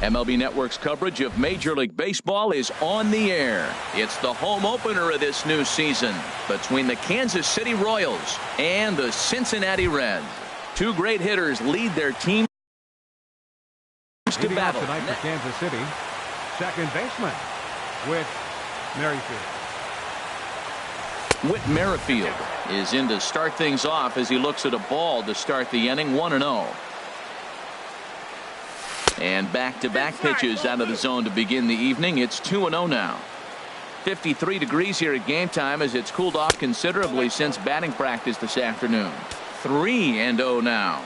MLB Network's coverage of Major League Baseball is on the air. It's the home opener of this new season between the Kansas City Royals and the Cincinnati Reds. Two great hitters lead their teams to battle. Tonight for Kansas City, second baseman, Whit Merrifield. Whit Merrifield is in to start things off as he looks at a ball to start the inning, 1-0. And back-to-back pitches out of the zone to begin the evening. It's 2-0 now. 53 degrees here at game time as it's cooled off considerably since batting practice this afternoon. 3-0 now.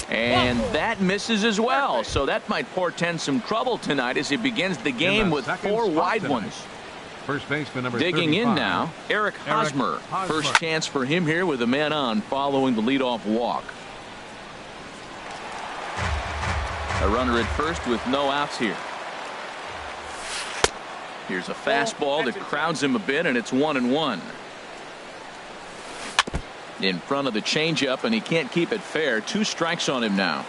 And that misses as well, so that might portend some trouble tonight as he begins the game with 4 wide ones. First baseman number Digging 35. in now, Eric Hosmer. First chance for him here with a man on following the leadoff walk. A runner at first with no outs here. Here's a fastball that crowds him a bit, and it's 1-1. In front of the changeup, and he can't keep it fair. 2 strikes on him now.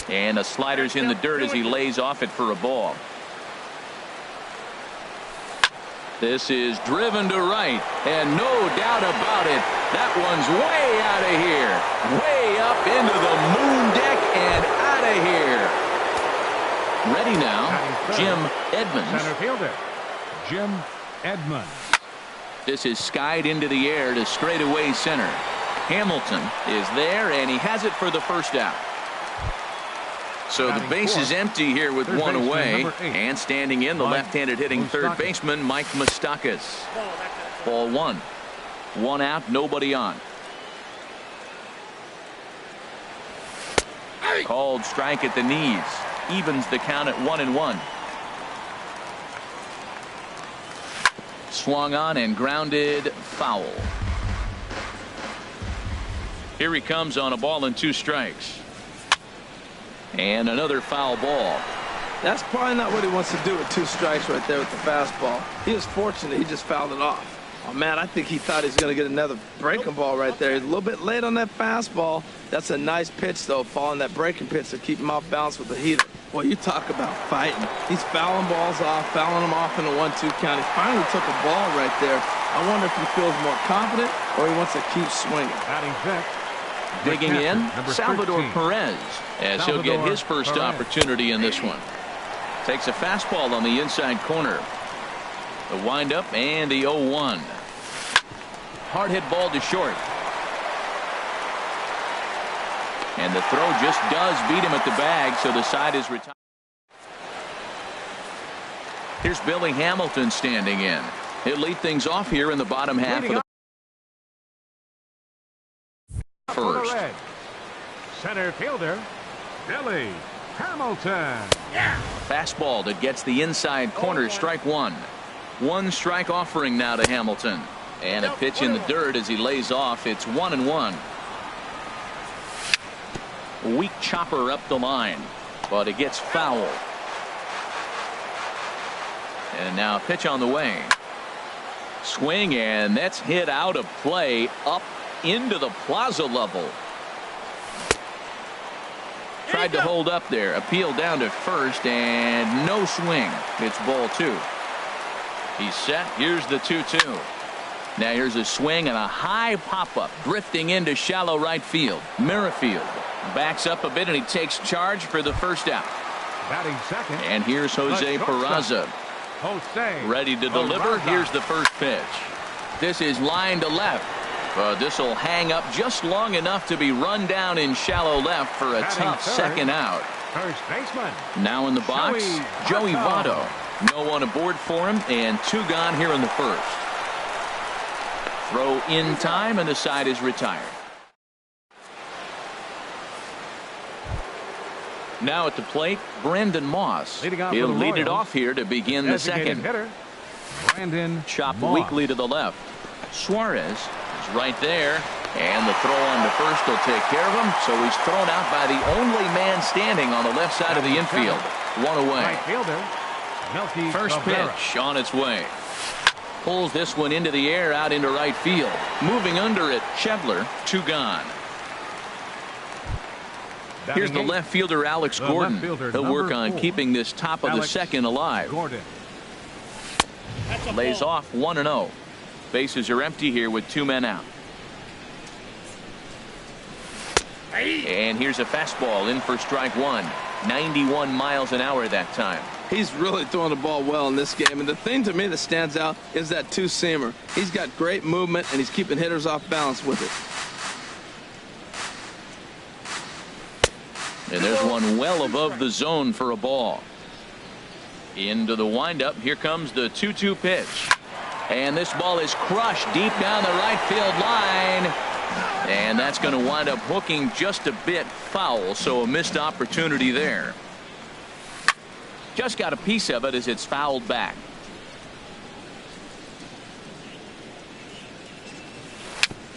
And a slider's in the dirt as he lays off it for a ball. This is driven to right, and no doubt about it, that one's way out of here. Way up into the moon deck and out of here. Ready now, Jim Edmonds. Center fielder, Jim Edmonds. This is skied into the air to straightaway center. Hamilton is there, and he has it for the first out. So the base is empty here with 1 away, and standing in the left-handed hitting third baseman Mike Moustakas. Ball 1. 1 out, nobody on. Called strike at the knees. Evens the count at 1-1. Swung on and grounded foul. Here he comes on a ball and 2 strikes. And another foul ball. That's probably not what he wants to do with 2 strikes right there with the fastball. He was fortunate he just fouled it off. Oh, man, I think he thought he was going to get another breaking ball right there. He's a little bit late on that fastball. That's a nice pitch, though, following that breaking pitch to keep him off balance with the heater. Boy, you talk about fighting. He's fouling balls off, fouling them off in a 1-2 count. He finally took a ball right there. I wonder if he feels more confident or he wants to keep swinging. Batting fifth. Digging in, Salvador Perez, as he'll get his first opportunity in this one. Takes a fastball on the inside corner. The windup and the 0-1. Hard hit ball to short. And the throw just does beat him at the bag, so the side is retired. Here's Billy Hamilton standing in. He'll lead things off here in the bottom half of the first. Center fielder, Billy Hamilton. Fastball that gets the inside corner, strike 1. 1 strike offering now to Hamilton. And a pitch in the dirt as he lays off. It's 1-1. Weak chopper up the line, but it gets foul. And now a pitch on the way. Swing, and that's hit out of play up into the plaza level. Tried to hold up there. Appeal down to first, and no swing. It's ball 2. He's set. Here's the 2-2. Now here's a swing and a high pop-up drifting into shallow right field. Merrifield backs up a bit, and he takes charge for the first out. Batting second. And here's Jose Peraza. Ready to deliver. Here's the first pitch. This is line to left. This will hang up just long enough to be run down in shallow left for a tough second out. First baseman. Now in the box, Joey Votto. No one aboard for him, and 2 gone here in the first. Throw in time, and the side is retired. Now at the plate, Brandon Moss. He'll lead it off here to begin the second. Brandon Chopped Moss. weakly to the left. Suarez is right there, and the throw on to first will take care of him. So he's thrown out by the only man standing on the left side of the infield. 1 away. Right fielder, Melky First Cabrera. pitch on its way. Pulls this one into the air out into right field. Moving under it, Schebler, 2 gone. Here's the left fielder, Alex Gordon. He'll work on keeping this top of the second alive. Lays off 1-0. Bases are empty here with 2 men out. And here's a fastball in for strike one. 91 miles an hour that time. He's really throwing the ball well in this game. And the thing to me that stands out is that two-seamer. He's got great movement, and he's keeping hitters off balance with it. And there's one well above the zone for a ball. Into the windup. Here comes the 2-2 pitch. And this ball is crushed deep down the right field line. And that's going to wind up hooking just a bit foul, so a missed opportunity there. Just got a piece of it as it's fouled back.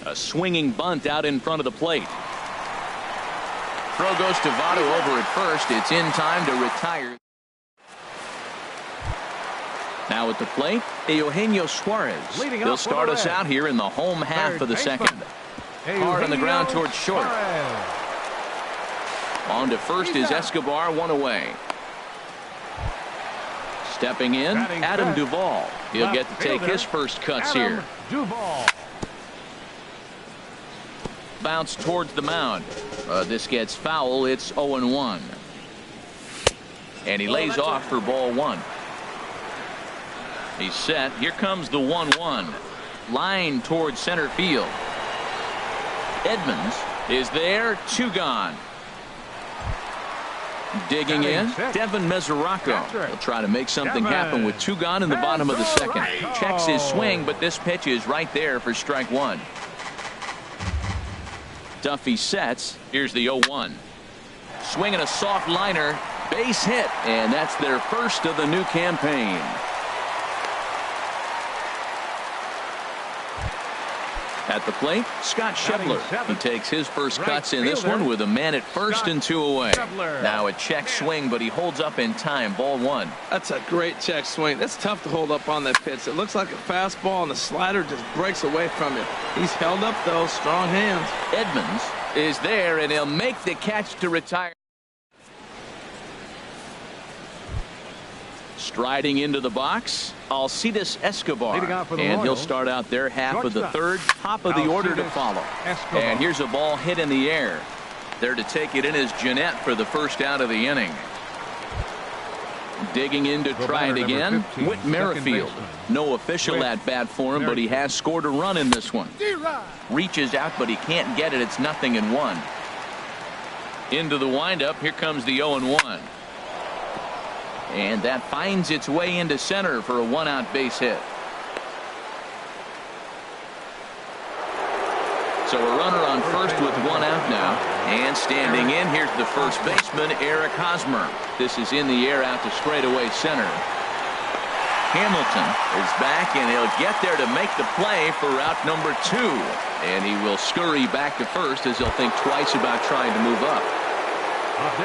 A swinging bunt out in front of the plate. Throw goes to Votto over at first. It's in time to retire. Now at the plate, Eugenio Suarez. He'll start us out here in the home half of the second. Hard on the ground towards short. On to first is Escobar, one away. Stepping in, Adam Duvall. He'll get to take his first cuts here. Bounce towards the mound. This gets foul. It's 0-1. And he lays off for ball one. He's set. Here comes the 1-1. Line towards center field. Edmonds is there. 2 gone. Digging in, Devin Mesoraco. He'll try to make something happen with 2 gone in the bottom of the second. Checks his swing, but this pitch is right there for strike one. Duffy sets. Here's the 0-1. Swinging a soft liner. Base hit, and that's their first of the new campaign. At the plate, Scott Schebler. He takes his first cuts in this one with a man at first and 2 away. Now a check swing, but he holds up in time. Ball one. That's a great check swing. That's tough to hold up on that pitch. It looks like a fastball, and the slider just breaks away from you. He's held up, though. Strong hands. Edmonds is there, and he'll make the catch to retire. Striding into the box, Alcides Escobar, and he'll start out there half of the third, top of the order to follow. And here's a ball hit in the air. There to take it in is Jeanette for the first out of the inning. Digging in to try it again, Whit Merrifield. No official at bat for him, but he has scored a run in this one. Reaches out, but he can't get it. It's 0-1. Into the windup, here comes the 0-1. And that finds its way into center for a 1-out base hit. So a runner on first with 1 out now. And standing in, here's the first baseman, Eric Hosmer. This is in the air out to straightaway center. Hamilton is back, and he'll get there to make the play for route number 2. And he will scurry back to first as he'll think twice about trying to move up.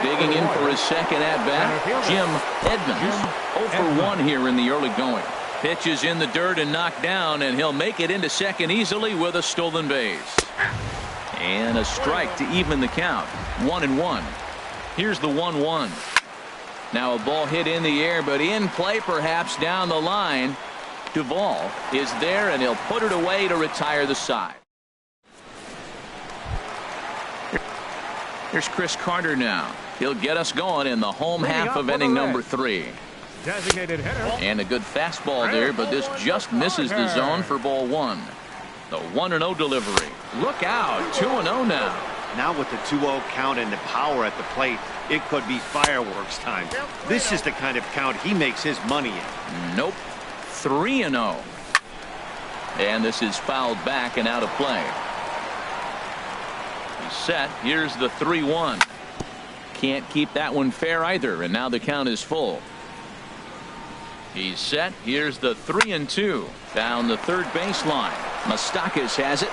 Digging in for his second at-bat, Jim Edmonds. 0 for 1 here in the early going. Pitch is in the dirt and knocked down, and he'll make it into second easily with a stolen base. And a strike to even the count. 1-1. Here's the 1-1. Now a ball hit in the air, but in play perhaps down the line. Duvall is there, and he'll put it away to retire the side. Here's Chris Carter now. He'll get us going in the home half of inning number 3. And a good fastball there, but this just misses the zone for ball one. The 1-0 delivery. Look out. 2-0 now. Now with the 2-0 count and the power at the plate, it could be fireworks time. This is the kind of count he makes his money in. Nope. 3-0. And this is fouled back and out of play. Set. Here's the 3-1. Can't keep that one fair either, and now the count is full. He's set. Here's the 3-2 down the third baseline. Moustakas has it.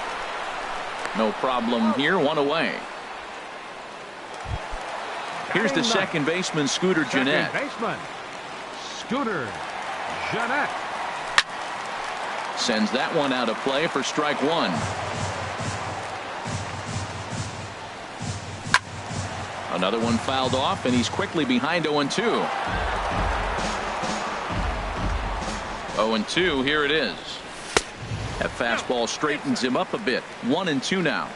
No problem here. 1 away. Here's the second baseman, Scooter Jeanette. Scooter Jeanette sends that one out of play for strike one. Another one fouled off, and he's quickly behind 0-2. 0-2, here it is. That fastball straightens him up a bit. 1-2 now.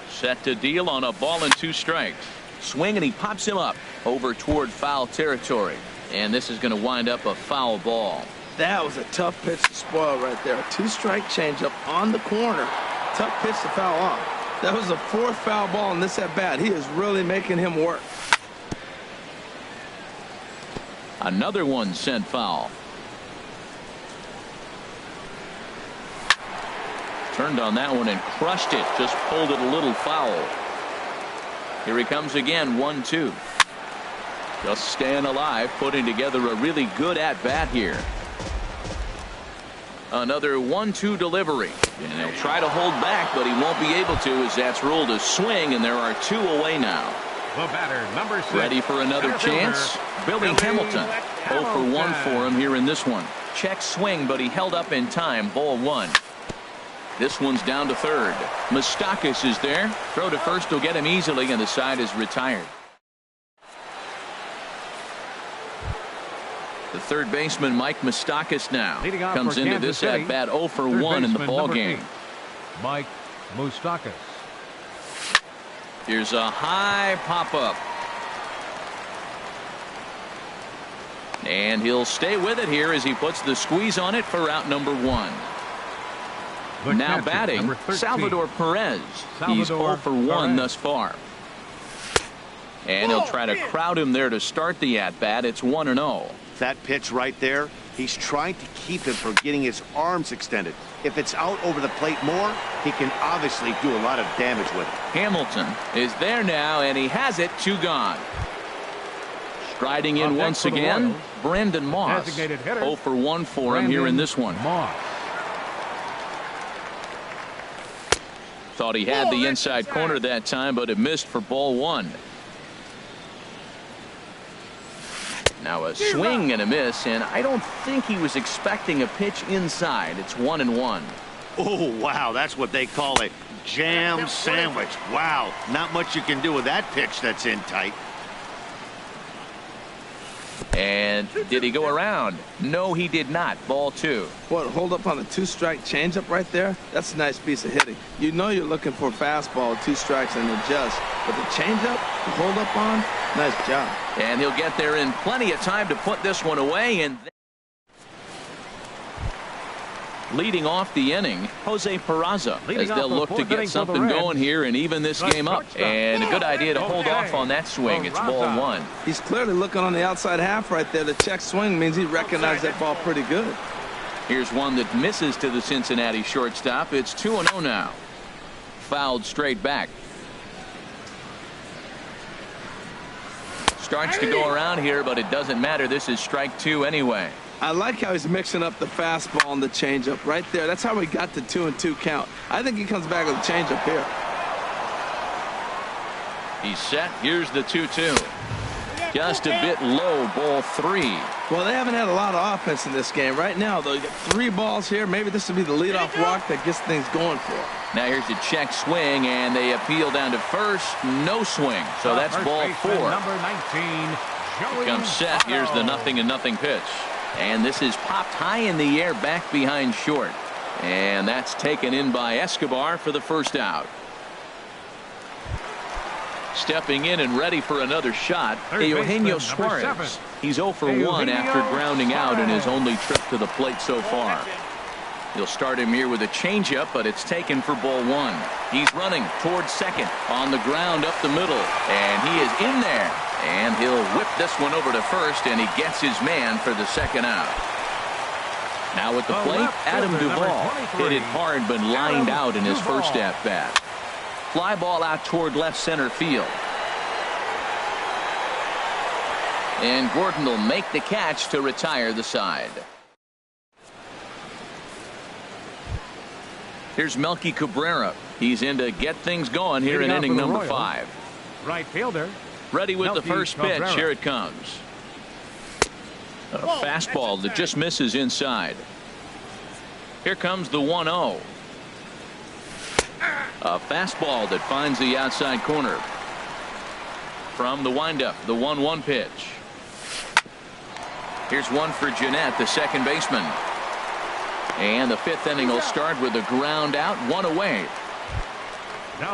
Set to deal on a ball and 2 strikes. Swing, and he pops him up over toward foul territory. And this is going to wind up a foul ball. That was a tough pitch to spoil right there. A 2-strike changeup on the corner. Tough pitch to foul off. That was the 4th foul ball in this at bat. He is really making him work. Another one sent foul. Turned on that one and crushed it. Just pulled it a little foul. Here he comes again. 1-2. Just staying alive, putting together a really good at bat here. Another 1-2 delivery, and he'll try to hold back, but he won't be able to, as that's ruled a swing, and there are 2 away now. The batter, number 6. Ready for another chance? Billy Hamilton. 0 for 1 for him here in this one. Check swing, but he held up in time. Ball 1. This one's down to third. Moustakas is there. Throw to first will get him easily, and the side is retired. The third baseman, Mike Moustakas, now comes into this at bat 0 for 1 in the ball game. Mike Moustakas. Here's a high pop up, and he'll stay with it here as he puts the squeeze on it for out number 1. Now batting, Salvador Perez. He's 0 for 1 thus far. And he'll try to crowd him there to start the at-bat. It's 1-0. That pitch right there, he's trying to keep him from getting his arms extended. If it's out over the plate more, he can obviously do a lot of damage with it. Hamilton is there now, and he has it. 2 gone. Striding in once again, Brandon Moss. 0 for 1 for him here in this one. Thought he had the inside corner that time, but it missed for ball 1. Now a swing and a miss, and I don't think he was expecting a pitch inside. It's 1-1. Oh, wow, that's what they call a jam sandwich. Wow, not much you can do with that pitch that's in tight. And did he go around? No, he did not. Ball 2. What, hold up on a 2-strike changeup right there? That's a nice piece of hitting. You know you're looking for a fastball, 2 strikes, and adjust. But the changeup, to hold up on, nice job. And he'll get there in plenty of time to put this one away. And leading off the inning, Jose Peraza, as they'll look to get something going here and even this game up. And a good idea to hold off on that swing. It's ball 1. He's clearly looking on the outside half right there. The check swing means he recognized that ball pretty good. Here's one that misses to the Cincinnati shortstop. It's 2-0 now. Fouled straight back. Starts to go around here, but it doesn't matter. This is strike 2 anyway. I like how he's mixing up the fastball and the changeup right there. That's how we got the 2-2 count. I think he comes back with a changeup here. He's set. Here's the 2-2. Just a bit low. Ball 3. Well, they haven't had a lot of offense in this game. Right now, though, you got 3 balls here. Maybe this will be the leadoff walk that gets things going for him. Now here's a check swing, and they appeal down to first. No swing. So that's ball 4. Number 19, Here comes set. Here's the 0-0 pitch. And this is popped high in the air back behind short. And that's taken in by Escobar for the first out. Stepping in and ready for another shot, Eugenio Suarez. He's 0 for 1 after grounding out in his only trip to the plate so far. He'll start him here with a changeup, but it's taken for ball 1. He's running towards second on the ground up the middle, and he is in there. And he'll whip this one over to first, and he gets his man for the second out. Now at the plate, Adam Duvall hit it hard but lined out in his first at-bat. Fly ball out toward left center field. And Gordon will make the catch to retire the side. Here's Melky Cabrera. He's in to get things going here in inning number 5. Right fielder. Ready with the first pitch. Here it comes. A fastball that just misses inside. Here comes the 1-0. A fastball that finds the outside corner. from the windup, the 1-1 pitch. Here's one for Jeanette, the second baseman. And the fifth inning will start with a ground out, 1 away.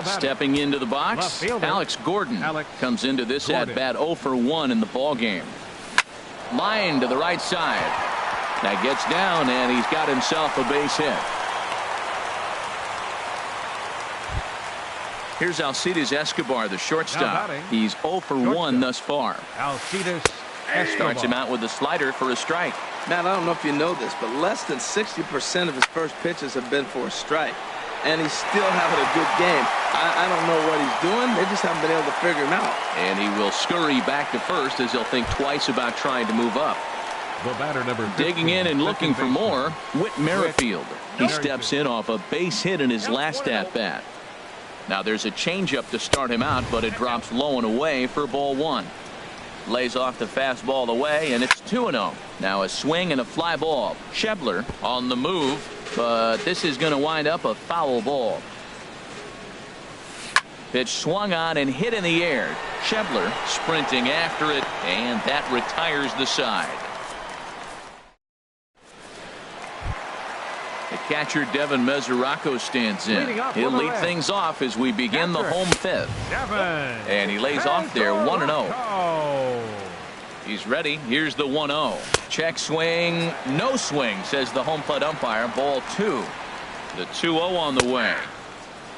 Stepping into the box, Alex Gordon comes into this at bat 0 for 1 in the ball game. Line to the right side. That gets down, and he's got himself a base hit. Here's Alcides Escobar, the shortstop. He's 0 for 1 thus far. Alcides Escobar starts him out with a slider for a strike. Matt, I don't know if you know this, but less than 60% of his first pitches have been for a strike. And he's still having a good game. I don't know what he's doing. They just haven't been able to figure him out. And he will scurry back to first as he'll think twice about trying to move up. The batter, number 15, digging in and looking for more, Whit Merrifield. He steps in off a base hit in his last at-bat. Now there's a changeup to start him out, but it drops low and away for ball 1. Lays off the fastball away, and it's 2-0. Now a swing and a fly ball. Schebler on the move, but this is going to wind up a foul ball. Pitch swung on and hit in the air. Schebler sprinting after it, and that retires the side. The catcher Devin Mesoraco stands in. He'll lead things off as we begin the home fifth. And he lays off there 1-0. He's ready. Here's the 1-0. Check swing. No swing, says the home plate umpire. Ball 2. The 2-0 on the way.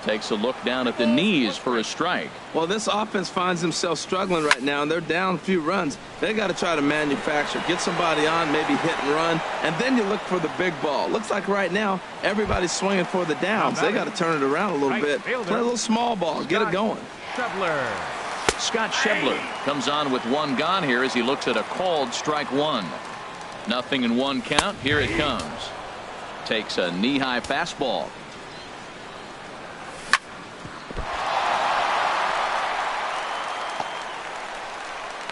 Takes a look down at the knees for a strike. Well, this offense finds themselves struggling right now, and they're down a few runs. They got to try to manufacture, get somebody on, maybe hit and run, and then you look for the big ball. Looks like right now everybody's swinging for the downs. They got to turn it around a little bit. Play a little small ball, get it going. Scott Schebler comes on with 1 gone here as he looks at a called strike 1. 0-1 count. Here it comes. Takes a knee-high fastball.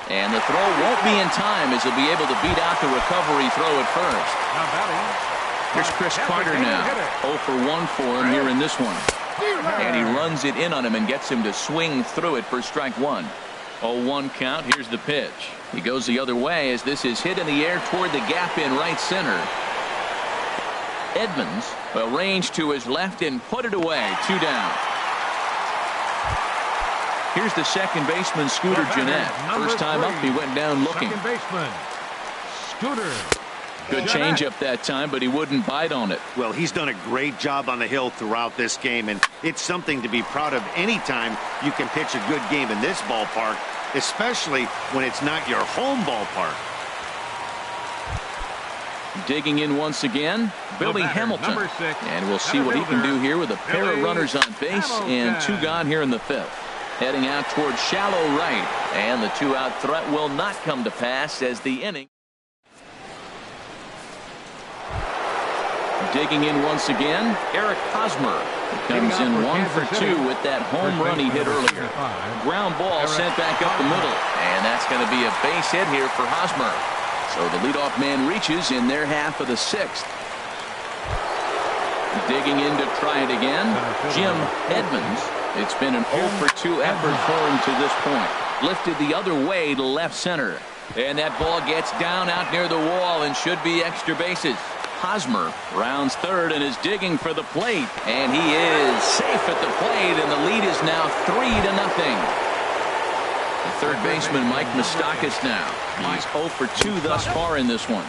And the throw won't be in time as he'll be able to beat out the recovery throw at first. Here's Chris Carter now. 0 for 1 for him here in this one. And he runs it in on him and gets him to swing through it for strike 1. 0-1 count. Here's the pitch. He goes the other way as this is hit in the air toward the gap in right center. Edmonds will range to his left and put it away. 2 down. Here's the second baseman, Scooter Jeanette. First time up, he went down looking. Second baseman, Scooter. Good changeup that time, but he wouldn't bite on it. Well, he's done a great job on the hill throughout this game, and it's something to be proud of anytime you can pitch a good game in this ballpark, especially when it's not your home ballpark. Digging in once again, Billy Hamilton. And we'll see what he can do here with a pair of runners on base and 2 gone here in the 5th. Heading out towards shallow right, and the 2-out threat will not come to pass as the inning. Digging in once again, Eric Hosmer comes in 1 for 2 with that home run he hit earlier. Ground ball sent back up the middle, and that's going to be a base hit here for Hosmer. So the leadoff man reaches in their half of the 6th. Digging in to try it again, Jim Edmonds. It's been an 0 for 2 effort for him to this point. Lifted the other way to left center. And that ball gets down out near the wall and should be extra bases. Hosmer rounds third and is digging for the plate. And he is safe at the plate, and the lead is now 3-0. The third baseman, Mike Moustakas now. He's 0 for 2 thus far in this one.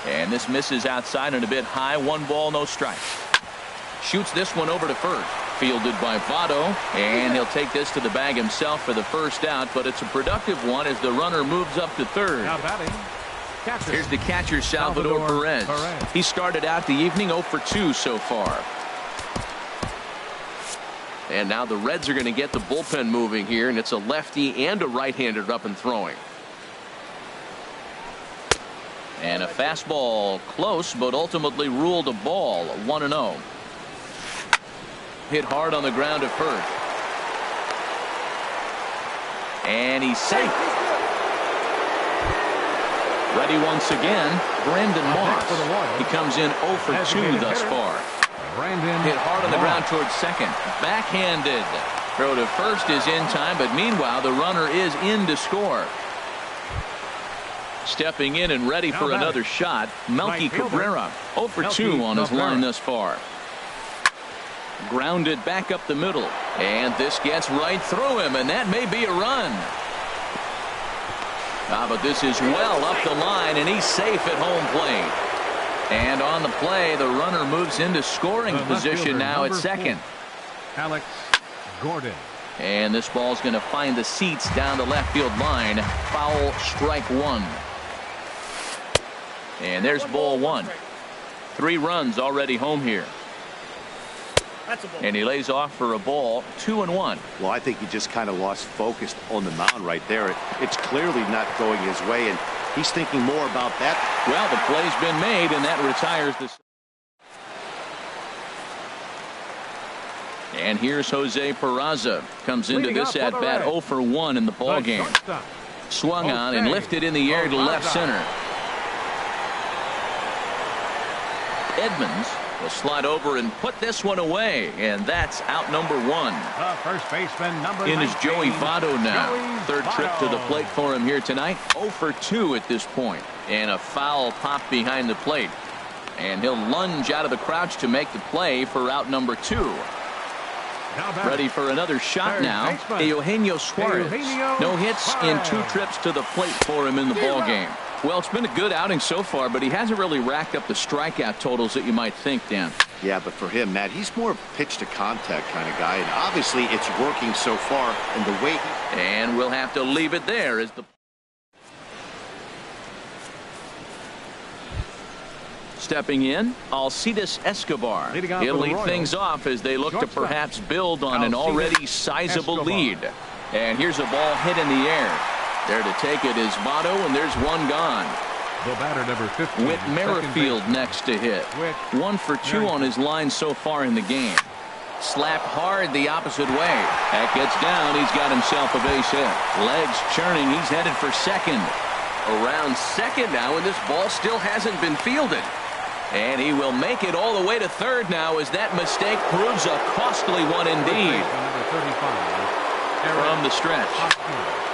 And this misses outside and a bit high. 1 ball, no strikes. Shoots this one over to first. Fielded by Votto, and he'll take this to the bag himself for the first out, but it's a productive one as the runner moves up to third. Here's the catcher, Salvador Perez. He started out the evening 0 for 2 so far. And now the Reds are going to get the bullpen moving here, and it's a lefty and a right-hander up and throwing. And a fastball close, but ultimately ruled a ball. 1-0. Hit hard on the ground at first. And he's safe. Ready once again, Brandon Moss. He comes in 0 for 2 thus far. Hit hard on the ground towards second. Backhanded. Throw to first is in time, but meanwhile the runner is in to score. Stepping in and ready for another shot, Melky Cabrera, 0 for 2 on his line thus far. Grounded back up the middle, and this gets right through him, and that may be a run. But this is well up the line, and he's safe at home plate. And on the play, the runner moves into scoring position now at second. Alex Gordon. And this ball's going to find the seats down the left field line. Foul, strike one. And there's ball one. 3 runs already home here. And he lays off for a ball, 2-1. Well, I think he just kind of lost focus on the mound right there. It's clearly not going his way, and he's thinking more about that. Well, the play's been made, and that retires the. And here's Jose Peraza. Comes into this at bat 0 for 1 in the ball game. Swung on and lifted in the air to left center. Edmonds will slide over and put this one away, and that's out number 1. First baseman number in is Joey Votto now. Joey Third trip to the plate for him here tonight. 0 for 2 at this point, and a foul pop behind the plate, and he'll lunge out of the crouch to make the play for out number 2. Ready for another shot now. Eugenio Suarez. No hits in 2 trips to the plate for him in the ball game. Well, it's been a good outing so far, but he hasn't really racked up the strikeout totals that you might think, Dan. Yeah, but for him, Matt, he's more of a pitch-to-contact kind of guy, and obviously it's working so far in the way. And we'll have to leave it there as the. Stepping in, Alcides Escobar. He'll lead things off as they look to perhaps build on an already sizable lead. And here's a ball hit in the air. There to take it is Votto, and there's one gone. The batter number 15. Whit Merrifield next to hit. 1 for 2 on his line so far in the game. Slapped hard the opposite way. That gets down. He's got himself a base hit. Legs churning. He's headed for second. Around second now, and this ball still hasn't been fielded. And he will make it all the way to third now as that mistake proves a costly one indeed. From the stretch.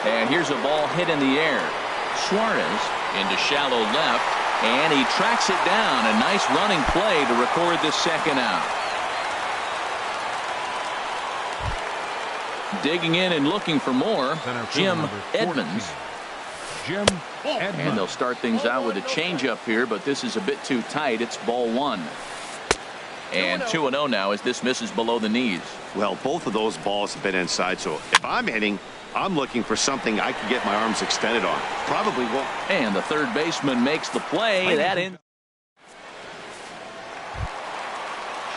And here's a ball hit in the air. Suarez into shallow left, and he tracks it down. A nice running play to record the second out. Digging in and looking for more, Jim Edmonds. And they'll start things out with a changeup here, but this is a bit too tight. It's ball 1. And 2-0 now as this misses below the knees. Well, both of those balls have been inside, so if I'm hitting, I'm looking for something I can get my arms extended on. Probably won't. And the third baseman makes the play. That in.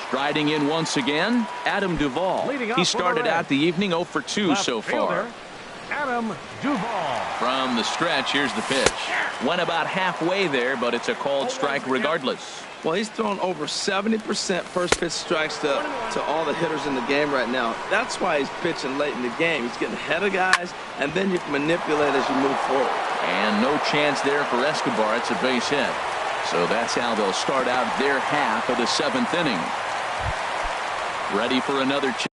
Striding in once again, Adam Duvall. He started out the evening 0 for 2 so far. Adam Duvall. From the stretch, here's the pitch. Went about halfway there, but it's a called strike regardless. Well, he's thrown over 70% first pitch strikes to all the hitters in the game right now. That's why he's pitching late in the game. He's getting ahead of guys, and then you can manipulate as you move forward. And no chance there for Escobar. It's a base hit. So that's how they'll start out their half of the 7th inning. Ready for another chance.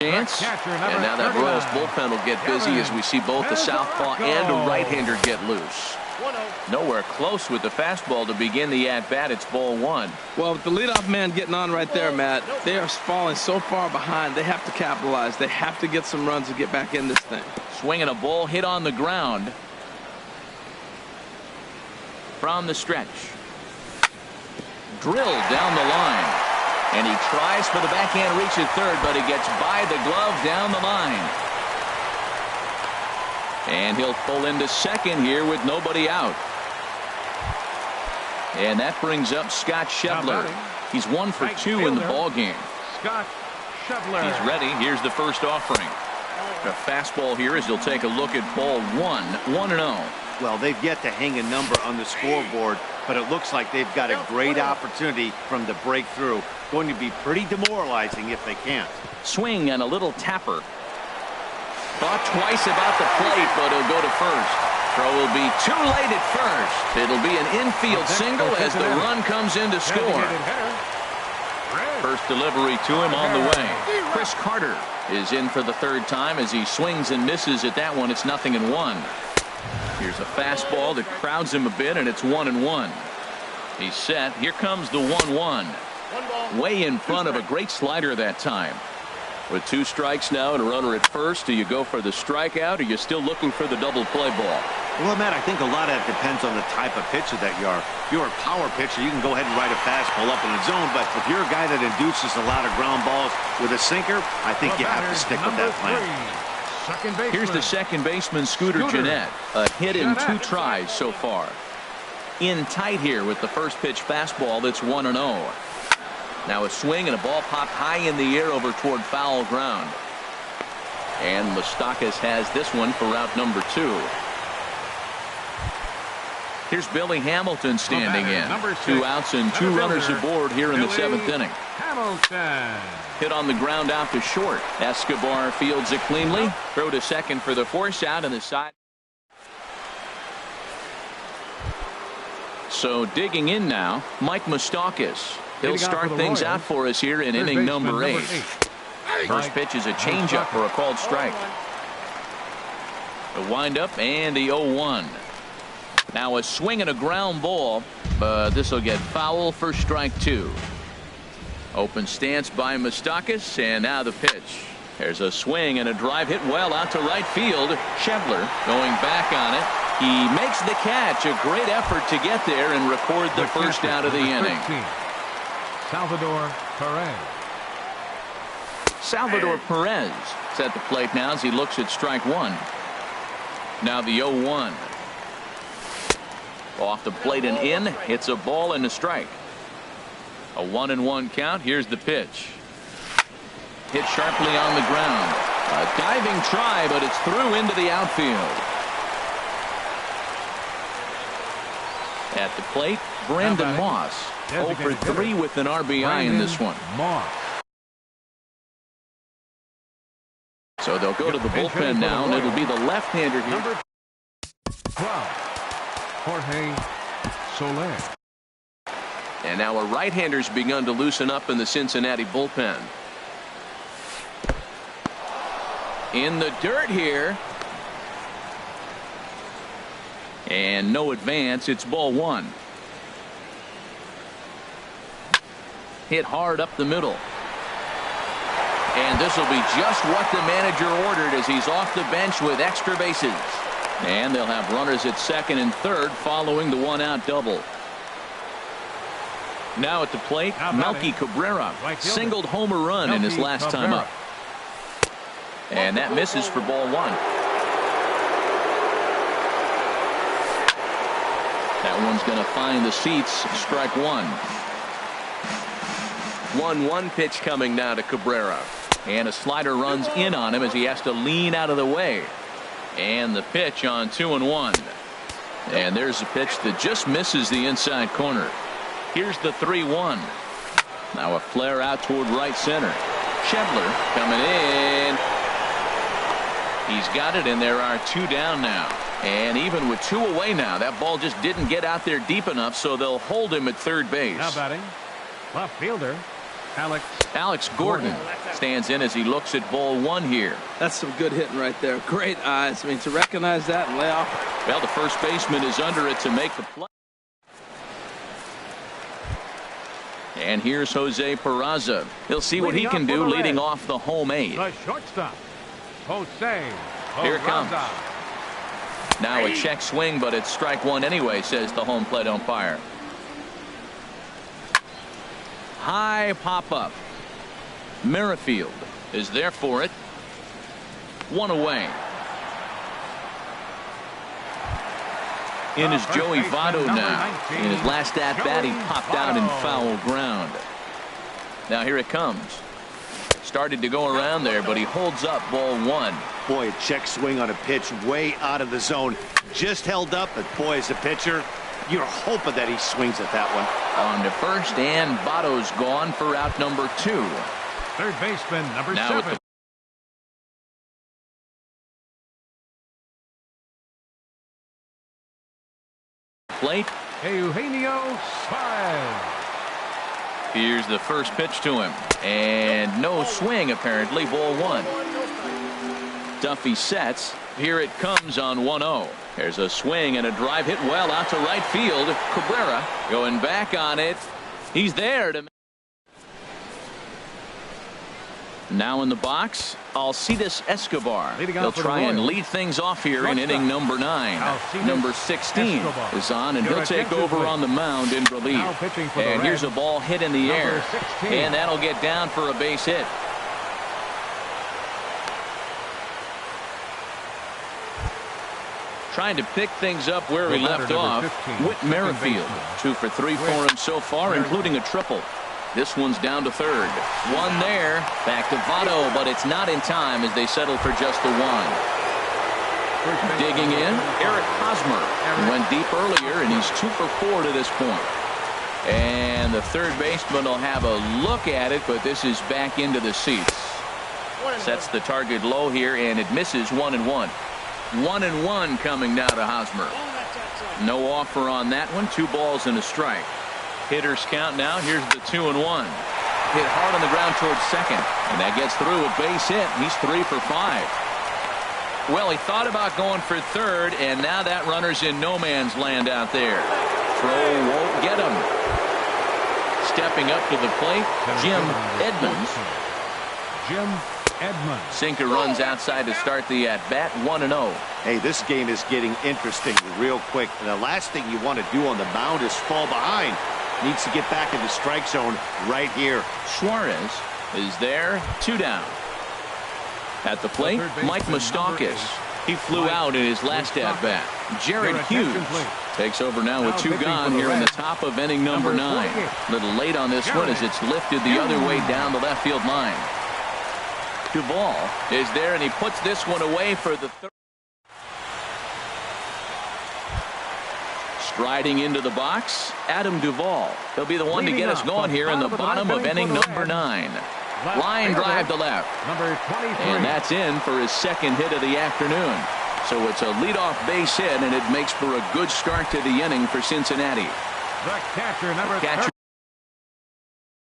And now that Royals bullpen will get busy as we see both the southpaw and a right-hander get loose. Nowhere close with the fastball to begin the at-bat. It's ball 1. Well, with the leadoff man getting on right there, Matt, they are falling so far behind. They have to capitalize. They have to get some runs to get back in this thing. Swinging a ball hit on the ground. From the stretch. Drilled down the line. And he tries for the backhand reach at third, but he gets by the glove down the line. And he'll pull into second here with nobody out. And that brings up Scott Schebler. He's 1 for 2 in the ball game. Scott Schebler. He's ready. Here's the first offering. A fastball here as he'll take a look at ball 1. 1-0. Well, they've yet to hang a number on the scoreboard, but it looks like they've got a great opportunity from the breakthrough. Going to be pretty demoralizing if they can't. Swing and a little tapper. Thought twice about the plate, but he'll go to first. Throw will be too late at first. It'll be an infield single as the run comes in to score. First delivery to him on the way. Chris Carter is in for the third time as he swings and misses at that one. It's 0-1. Here's a fastball that crowds him a bit, and it's 1-1. He's set. Here comes the 1-1. Way in front of a great slider that time. With 2 strikes now and a runner at first, do you go for the strikeout, or are you still looking for the double play ball? Well, Matt, I think a lot of that depends on the type of pitcher that you are. If you're a power pitcher, you can go ahead and ride a fastball up in the zone, but if you're a guy that induces a lot of ground balls with a sinker, I think you have to stick with that plan. Here's the second baseman, Scooter Gennett. A hit in 2 tries so far. In tight here with the first pitch fastball that's 1-0. Now a swing and a ball popped high in the air over toward foul ground. And Moustakas has this one for route number 2. Here's Billy Hamilton standing in. 2 outs and 2 runners aboard here in the 7th inning. Hamilton. Hit on the ground out to short. Escobar fields it cleanly. Throw to second for the force out, and the side. So digging in now, Mike Moustakas. He'll start things out for us here in inning number 8. First pitch is a changeup for a called strike. The windup and the 0-1. Now a swing and a ground ball, but this will get foul for strike 2. Open stance by Moustakas, and now the pitch. There's a swing and a drive hit well out to right field. Schebler going back on it. He makes the catch. A great effort to get there and record the first out of the inning. Salvador Perez. Salvador Perez is at the plate now as he looks at strike 1. Now the 0-1. Off the plate and in. It's a ball and a strike. A 1-1 count. Here's the pitch. Hit sharply on the ground. A diving try, but it's through into the outfield. At the plate, Brandon Moss. 0 for 3 with an RBI in this one. So they'll go to the bullpen now, and it'll be the left-hander here. Number 12, Jorge Soler. And now a right-hander's begun to loosen up in the Cincinnati bullpen. In the dirt here. And no advance. It's ball 1. Hit hard up the middle. And this will be just what the manager ordered as he's off the bench with extra bases. And they'll have runners at second and third following the 1-out double. Now at the plate, Melky Cabrera singled homer run in his last time up. And that misses for ball 1. That one's going to find the seats. Strike 1. 1-1 pitch coming now to Cabrera. And a slider runs in on him as he has to lean out of the way. And the pitch on 2-1. And there's a pitch that just misses the inside corner. Here's the 3-1. Now a flare out toward right center. Schebler coming in. He's got it, and there are 2 down now. And even with 2 away now, that ball just didn't get out there deep enough, so they'll hold him at third base. Now batting, left fielder, Alex Gordon stands in as he looks at ball 1 here. That's some good hitting right there. Great eyes. I mean, to recognize that and lay off. Well, the first baseman is under it to make the play. And here's Jose Peraza. He'll see what he can do leading off the home 8. The shortstop, Jose. Here it comes. Now a check swing, but it's strike 1 anyway, says the home plate umpire. High pop up. Merrifield is there for it. 1 away. In is Joey Votto now. In his last at bat, he popped out in foul ground. Now here it comes. Started to go around there, but he holds up ball 1. Boy, a check swing on a pitch way out of the zone. Just held up, but boy, as a pitcher, you're hoping that he swings at that one. On to first, and Votto's gone for out number 2. Third baseman, number 7. plate. Eugenio Suarez. Here's the first pitch to him. And no swing, apparently. Ball one. Duffy sets. Here it comes on 1-0. There's a swing and a drive hit well out to right field. Cabrera going back on it. He's there to. Now in the box, Alcides Escobar. He'll try and lead things off here in inning number 9. Number 16 is on, and he'll take over on the mound in relief. And here's a ball hit in the air, and that'll get down for a base hit. Trying to pick things up where he left off. Whit Merrifield, 2 for 3 for him so far, including a triple. This one's down to third. One there. Back to Votto, but it's not in time as they settle for just the one. Digging in, Eric Hosmer. He went deep earlier, and he's 2 for 4 to this point. And the third baseman will have a look at it, but this is back into the seats. Sets the target low here, and it misses 1-1. 1-1 coming now to Hosmer. No offer on that one. 2 balls and a strike. Hitters count now. Here's the 2-1. Hit hard on the ground towards second, and that gets through a base hit. He's 3 for 5. Well, he thought about going for third, and now that runner's in no man's land out there. Throw won't get him. Stepping up to the plate, Jim Edmonds. Sinker runs outside to start the at-bat. 1-0. Hey, this game is getting interesting real quick. And the last thing you want to do on the mound is fall behind. Needs to get back in the strike zone right here. Suarez is there. 2 down. At the plate, Mike Moustakas. He flew out in his last at-bat. Jared Hughes takes over now with 2 gone here in the top of inning number 9. A little late on this one as it's lifted the other way down the left field line. Duvall is there, and he puts this one away for the third. Striding into the box, Adam Duvall. He'll be the one to get us going here in the bottom of inning number 9. Line drive to left. And that's in for his second hit of the afternoon. So it's a leadoff base hit, and it makes for a good start to the inning for Cincinnati. The catcher,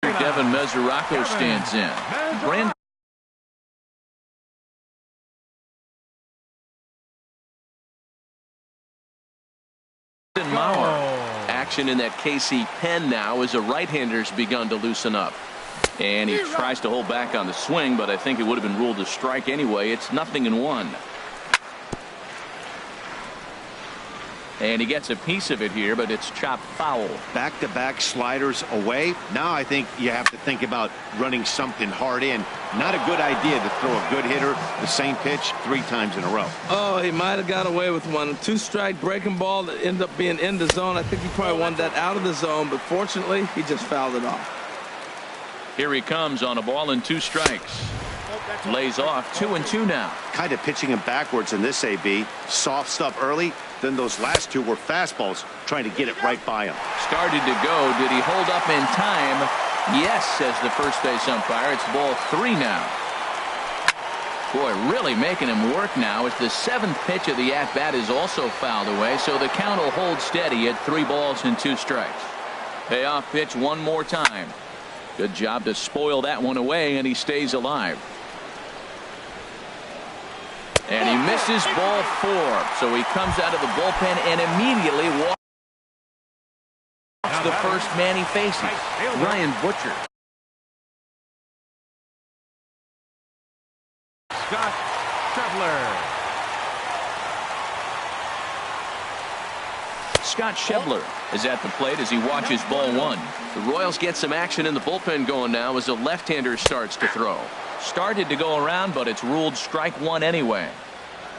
Devin Mesoraco stands in. Brandon Mauer. Action in that KC pen now as a right-hander's begun to loosen up. And he tries to hold back on the swing, but I think it would have been ruled a strike anyway. It's 0-1. And he gets a piece of it here, but it's chopped foul. Back-to-back sliders away. Now I think you have to think about running something hard in. Not a good idea to throw a good hitter the same pitch 3 times in a row. Oh, he might have got away with one. 2-strike breaking ball that ended up being in the zone. I think he probably wanted that out of the zone, but fortunately, he just fouled it off. Here he comes on a ball and 2 strikes. Lays off 2-2 now. Kind of pitching him backwards in this AB. Soft stuff early. Then those last 2 were fastballs, trying to get it right by him. Started to go. Did he hold up in time? Yes, says the first base umpire. It's ball 3 now. Boy, really making him work now as the 7th pitch of the at-bat is also fouled away, so the count will hold steady at 3 balls and 2 strikes. Payoff pitch one more time. Good job to spoil that one away, and he stays alive. And he misses ball 4. So he comes out of the bullpen and immediately walks the first man he faces, Ryan Butcher. Scott Schebler. Scott Schebler is at the plate as he watches ball 1. The Royals get some action in the bullpen going now as a left-hander starts to throw. Started to go around, but it's ruled strike 1 anyway.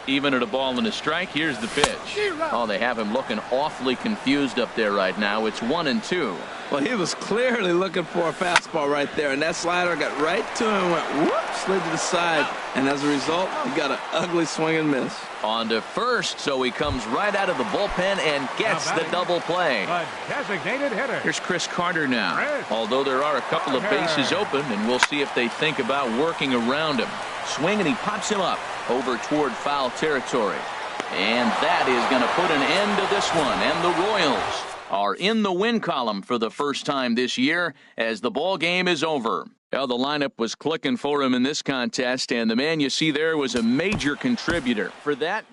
Even at a ball and a strike, here's the pitch. Oh, they have him looking awfully confused up there right now. It's 1-2. Well, he was clearly looking for a fastball right there, and that slider got right to him, went whoop, slid to the side, and as a result, he got an ugly swing and miss. On to first, so he comes right out of the bullpen and gets the double play. A designated hitter. Here's Chris Carter now. Although there are a couple of bases open, and we'll see if they think about working around him. Swing, and he pops him up over toward foul territory. And that is going to put an end to this one. And the Royals are in the win column for the first time this year as the ball game is over. Well, the lineup was clicking for him in this contest, and the man you see there was a major contributor. For that,